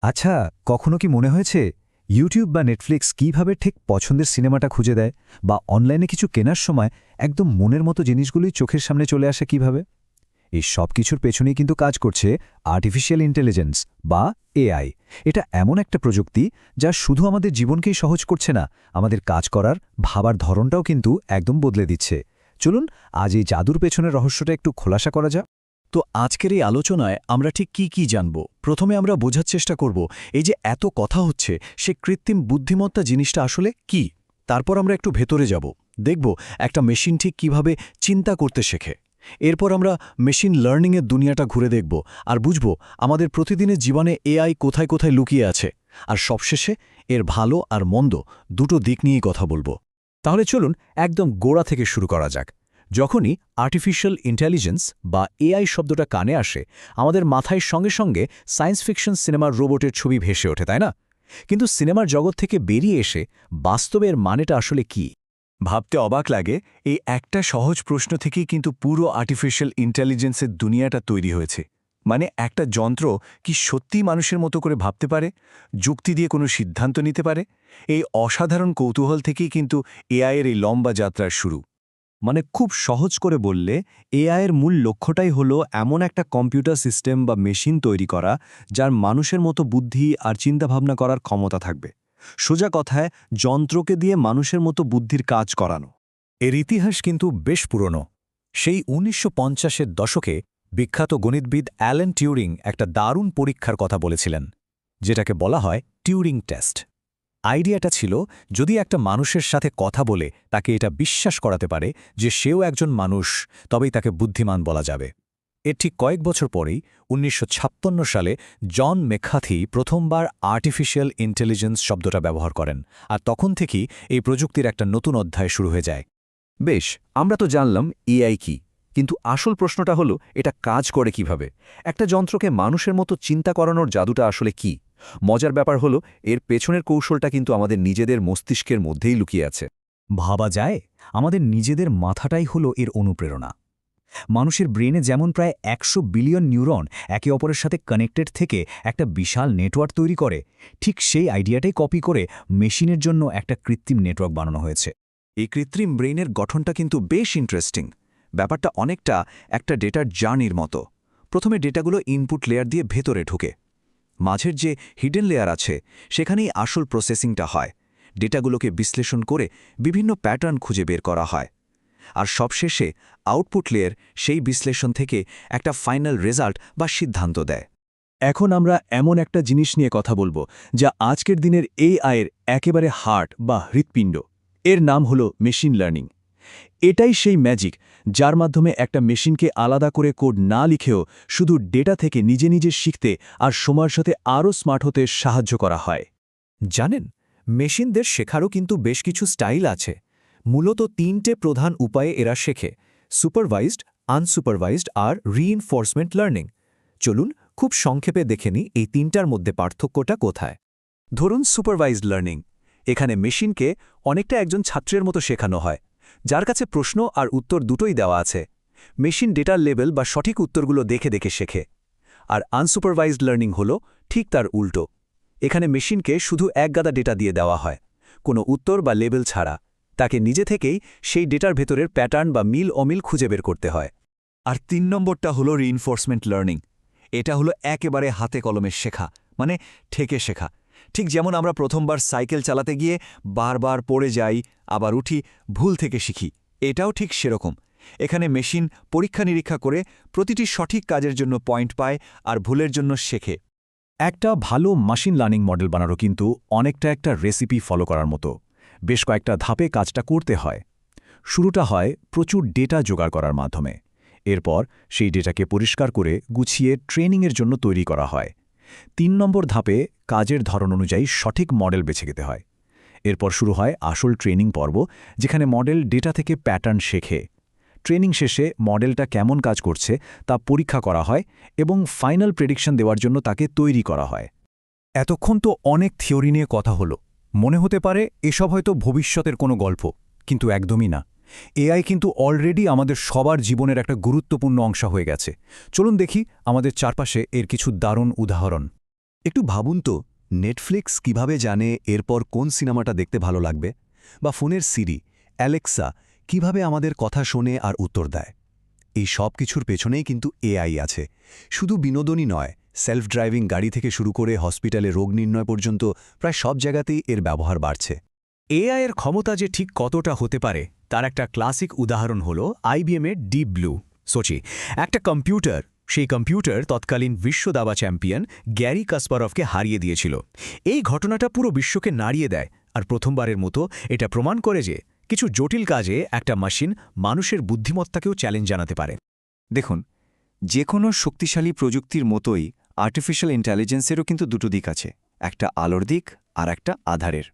আচ্ছা, কখনো কি মনে হয়েছে ইউটিউব বা নেটফ্লিক্স কিভাবে ঠিক পছন্দের সিনেমাটা খুঁজে দেয়, বা অনলাইনে কিছু কেনার সময় একদম মনের মতো জিনিসগুলোই চোখের সামনে চলে আসে কিভাবে? এই সব কিছুর পেছনেই কিন্তু কাজ করছে আর্টিফিশিয়াল ইন্টেলিজেন্স বা এআই। এটা এমন একটা প্রযুক্তি যা শুধু আমাদের জীবনকেই সহজ করছে না, আমাদের কাজ করার, ভাবার ধরনটাও কিন্তু একদম বদলে দিচ্ছে। চলুন আজ এই জাদুর পেছনের রহস্যটা একটু খোলাসা করা যাক। তো আজকের এই আলোচনায় আমরা ঠিক কি জানব? প্রথমে আমরা বোঝার চেষ্টা করব এই যে এত কথা হচ্ছে সে কৃত্রিম বুদ্ধিমত্তা জিনিসটা আসলে কি। তারপর আমরা একটু ভেতরে যাব, দেখব একটা মেশিন ঠিক কিভাবে চিন্তা করতে শেখে। এরপর আমরা মেশিন লার্নিংয়ের দুনিয়াটা ঘুরে দেখব আর বুঝব আমাদের প্রতিদিনের জীবনে এআই কোথায় কোথায় লুকিয়ে আছে। আর সবশেষে এর ভালো আর মন্দ দুটো দিক নিয়েই কথা বলবো। তাহলে চলুন একদম গোড়া থেকে শুরু করা যাক। যখনই আর্টিফিশিয়াল ইন্টেলিজেন্স বা এআই শব্দটা কানে আসে, আমাদের মাথায় সঙ্গে সঙ্গে সায়েন্স ফিকশন সিনেমার রোবটের ছবি ভেসে ওঠে, তাই না? কিন্তু সিনেমার জগৎ থেকে বেরিয়ে এসে বাস্তবের মানেটা আসলে কি? ভাবতে অবাক লাগে, এই একটা সহজ প্রশ্ন থেকেই কিন্তু পুরো আর্টিফিশিয়াল ইন্টেলিজেন্সের দুনিয়াটা তৈরি হয়েছে। মানে একটা যন্ত্র কি সত্যিই মানুষের মতো করে ভাবতে পারে, যুক্তি দিয়ে কোনো সিদ্ধান্ত নিতে পারে? এই অসাধারণ কৌতূহল থেকেই কিন্তু এআইয়ের এই লম্বা যাত্রার শুরু। মানে খুব সহজ করে বললে, এআইয়ের মূল লক্ষ্যটাই হলো এমন একটা কম্পিউটার সিস্টেম বা মেশিন তৈরি করা যার মানুষের মতো বুদ্ধি আর চিন্তাভাবনা করার ক্ষমতা থাকবে। সোজা কথায়, যন্ত্রকে দিয়ে মানুষের মতো বুদ্ধির কাজ করানো। এর ইতিহাস কিন্তু বেশ পুরনো। সেই ১৯৫০-এর দশকে বিখ্যাত গণিতবিদ অ্যালেন টিউরিং একটা দারুণ পরীক্ষার কথা বলেছিলেন, যেটাকে বলা হয় টিউরিং টেস্ট। আইডিয়াটা ছিল, যদি একটা মানুষের সাথে কথা বলে তাকে এটা বিশ্বাস করাতে পারে যে সেও একজন মানুষ, তবেই তাকে বুদ্ধিমান বলা যাবে। এর ঠিক কয়েক বছর পরেই ১৯৫৬ সালে জন মেকার্থি প্রথমবার আর্টিফিশিয়াল ইন্টেলিজেন্স শব্দটা ব্যবহার করেন, আর তখন থেকেই এই প্রযুক্তির একটা নতুন অধ্যায় শুরু হয়ে যায়। বেশ, আমরা তো জানলাম এআই কি, কিন্তু আসল প্রশ্নটা হলো এটা কাজ করে কিভাবে। একটা যন্ত্রকে মানুষের মতো চিন্তা করানোর জাদুটা আসলে কি? মজার ব্যাপার হলো, এর পেছনের কৌশলটা কিন্তু আমাদের নিজেদের মস্তিষ্কের মধ্যেই লুকিয়ে আছে। ভাবা যায়, আমাদের নিজেদের মাথাটাই হলো এর অনুপ্রেরণা। মানুষের ব্রেনে যেমন প্রায় ১০০ বিলিয়ন নিউরন একে অপরের সাথে কানেক্টেড থেকে একটা বিশাল নেটওয়ার্ক তৈরি করে, ঠিক সেই আইডিয়াটাই কপি করে মেশিনের জন্য একটা কৃত্রিম নেটওয়ার্ক বানানো হয়েছে। এই কৃত্রিম ব্রেইনের গঠনটা কিন্তু বেশ ইন্টারেস্টিং। ব্যাপারটা অনেকটা একটা ডেটার জার্নির মতো। প্রথমে ডেটাগুলো ইনপুট লেয়ার দিয়ে ভেতরে ঢুকে। মাঝের যে হিডেন লেয়ার আছে, সেখানেই আসল প্রসেসিংটা হয়। ডেটাগুলোকে বিশ্লেষণ করে বিভিন্ন প্যাটার্ন খুঁজে বের করা হয়। আর সবশেষে আউটপুট লেয়ার সেই বিশ্লেষণ থেকে একটা ফাইনাল রেজাল্ট বা সিদ্ধান্ত দেয়। এখন আমরা এমন একটা জিনিস নিয়ে কথা বলবো যা আজকের দিনের এআইয়ের একেবারে হার্ট বা হৃৎপিণ্ড। এর নাম হলো মেশিন লার্নিং। এটাই সেই ম্যাজিক যার মাধ্যমে একটা মেশিনকে আলাদা করে কোড না লিখেও শুধু ডেটা থেকে নিজে নিজে শিখতে আর সময়ের সাথে আরও স্মার্ট হতে সাহায্য করা হয়। জানেন, মেশিনদের শেখারও কিন্তু বেশ কিছু স্টাইল আছে। মূলত ৩টে প্রধান উপায়ে এরা শেখে: সুপারভাইজড, আনসুপারভাইজড আর রিইনফোর্সমেন্ট লার্নিং। চলুন খুব সংক্ষেপে দেখে নিই এই তিনটার মধ্যে পার্থক্যটা কোথায়। ধরুন সুপারভাইজড লার্নিং। এখানে মেশিনকে অনেকটা একজন ছাত্রের মতো শেখানো হয়, যার কাছে প্রশ্ন আর উত্তর দুটোই দেওয়া আছে। মেশিন ডেটার লেভেল বা সঠিক উত্তরগুলো দেখে দেখে শেখে। আর আনসুপারভাইজড লার্নিং হলো ঠিক তার উল্টো। এখানে মেশিনকে শুধু একগাদা ডেটা দিয়ে দেওয়া হয়, কোনো উত্তর বা লেবেল ছাড়া। তাকে নিজে থেকেই সেই ডেটার ভেতরের প্যাটার্ন বা মিল অমিল খুঁজে বের করতে হয়। আর ৩ নম্বরটা হলো রিইনফোর্সমেন্ট লার্নিং। এটা হলো একেবারে হাতে কলমে শেখা, মানে ঠেকে শেখা। ঠিক যেমন আমরা প্রথমবার সাইকেল চালাতে গিয়ে বারবার পড়ে যাই, আবার উঠি, ভুল থেকে শিখি। এটাও ঠিক সেরকম। এখানে মেশিন পরীক্ষা নিরীক্ষা করে প্রতিটি সঠিক কাজের জন্য পয়েন্ট পায় আর ভুলের জন্য শেখে। একটা ভালো মেশিন লার্নিং মডেল বানানো কিন্তু অনেকটা একটা রেসিপি ফলো করার মতো। বেশ কয়েকটা ধাপে কাজটা করতে হয়। শুরুটা হয় প্রচুর ডেটা জোগাড় করার মাধ্যমে। এরপর সেই ডেটাকে পরিষ্কার করে গুছিয়ে ট্রেনিংয়ের জন্য তৈরি করা হয়। ৩ নম্বর ধাপে কাজের ধরন অনুযায়ী সঠিক মডেল বেছে নিতে হয়। এরপর শুরু হয় আসল ট্রেনিং পর্ব, যেখানে মডেল ডেটা থেকে প্যাটার্ন শেখে। ট্রেনিং শেষে মডেলটা কেমন কাজ করছে তা পরীক্ষা করা হয় এবং ফাইনাল প্রেডিকশন দেওয়ার জন্য তাকে তৈরি করা হয়। এতক্ষণ তো অনেক থিওরি নিয়ে কথা হলো। মনে হতে পারে এসব হয়তো ভবিষ্যতের কোনো গল্প, কিন্তু একদমই না। এআই কিন্তু অলরেডি আমাদের সবার জীবনের একটা গুরুত্বপূর্ণ অংশ হয়ে গেছে। চলুন দেখি আমাদের চারপাশে এর কিছু দারুণ উদাহরণ। একটু ভাবুন তো, নেটফ্লিক্স কিভাবে জানে এরপর কোন সিনেমাটা দেখতে ভালো লাগবে, বা ফোনের সিরি, অ্যালেক্সা কিভাবে আমাদের কথা শোনে আর উত্তর দেয়। এই সব কিছুর পেছনেই কিন্তু এআই আছে। শুধু বিনোদনই নয়, সেলফ ড্রাইভিং গাড়ি থেকে শুরু করে হসপিটালে রোগ নির্ণয় পর্যন্ত প্রায় সব জায়গাতেই এর ব্যবহার বাড়ছে। এআই এর ক্ষমতা যে ঠিক কতটা হতে পারে তার একটা ক্লাসিক উদাহরণ হল আইবিএমের ডিপ ব্লু। সোচি, একটা কম্পিউটার, সেই কম্পিউটার তৎকালীন বিশ্ব দাবা চ্যাম্পিয়ন গ্যারি কাসপারভকে হারিয়ে দিয়েছিল। এই ঘটনাটা পুরো বিশ্বকে নাড়িয়ে দেয়, আর প্রথমবারের মতো এটা প্রমাণ করে যে কিছু জটিল কাজে একটা মেশিন মানুষের বুদ্ধিমত্তাকেও চ্যালেঞ্জ জানাতে পারে। দেখুন, যে কোনো শক্তিশালী প্রযুক্তির মতোই আর্টিফিশিয়াল ইন্টেলিজেন্সেরও কিন্তু দুটো দিক আছে, একটা আলোর দিক আর একটা আধারের।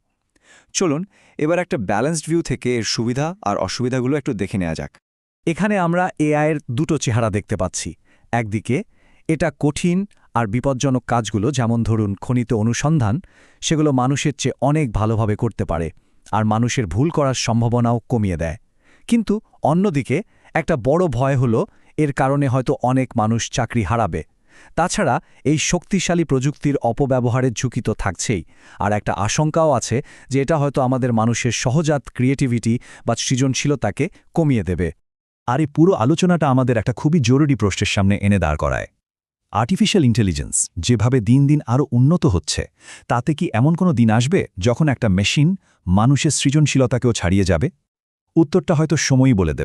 চলুন এবার একটা ব্যালেন্সড ভিউ থেকে এর সুবিধা আর অসুবিধাগুলো একটু দেখে নেওয়া যাক। এখানে আমরা এআইয়ের দুটো চেহারা দেখতে পাচ্ছি। একদিকে এটা কঠিন আর বিপজ্জনক কাজগুলো, যেমন ধরুন খনিতে অনুসন্ধান, সেগুলো মানুষের চেয়ে অনেক ভালোভাবে করতে পারে আর মানুষের ভুল করার সম্ভাবনাও কমিয়ে দেয়। কিন্তু অন্যদিকে একটা বড় ভয় হলো এর কারণে হয়তো অনেক মানুষ চাকরি হারাবে। তাছাড়া এই শক্তিশালী প্রযুক্তির অপব্যবহারের ঝুঁকি তো থাকছেই, আর একটা আশঙ্কাও আছে যে এটা হয়তো আমাদের মানুষের সহজাত ক্রিয়েটিভিটি বা সৃজনশীলতাকে কমিয়ে দেবে। আর এই পুরো আলোচনাটা আমাদের একটা খুবই জরুরি প্রশ্নের সামনে এনে দাঁড় করায়। আর্টিফিশিয়াল ইন্টেলিজেন্স যেভাবে দিন দিন আরও উন্নত হচ্ছে, তাতে কি এমন কোনো দিন আসবে যখন একটা মেশিন মানুষের সৃজনশীলতাকেও ছাড়িয়ে যাবে? উত্তরটা হয়তো সময়ই বলে দেবে।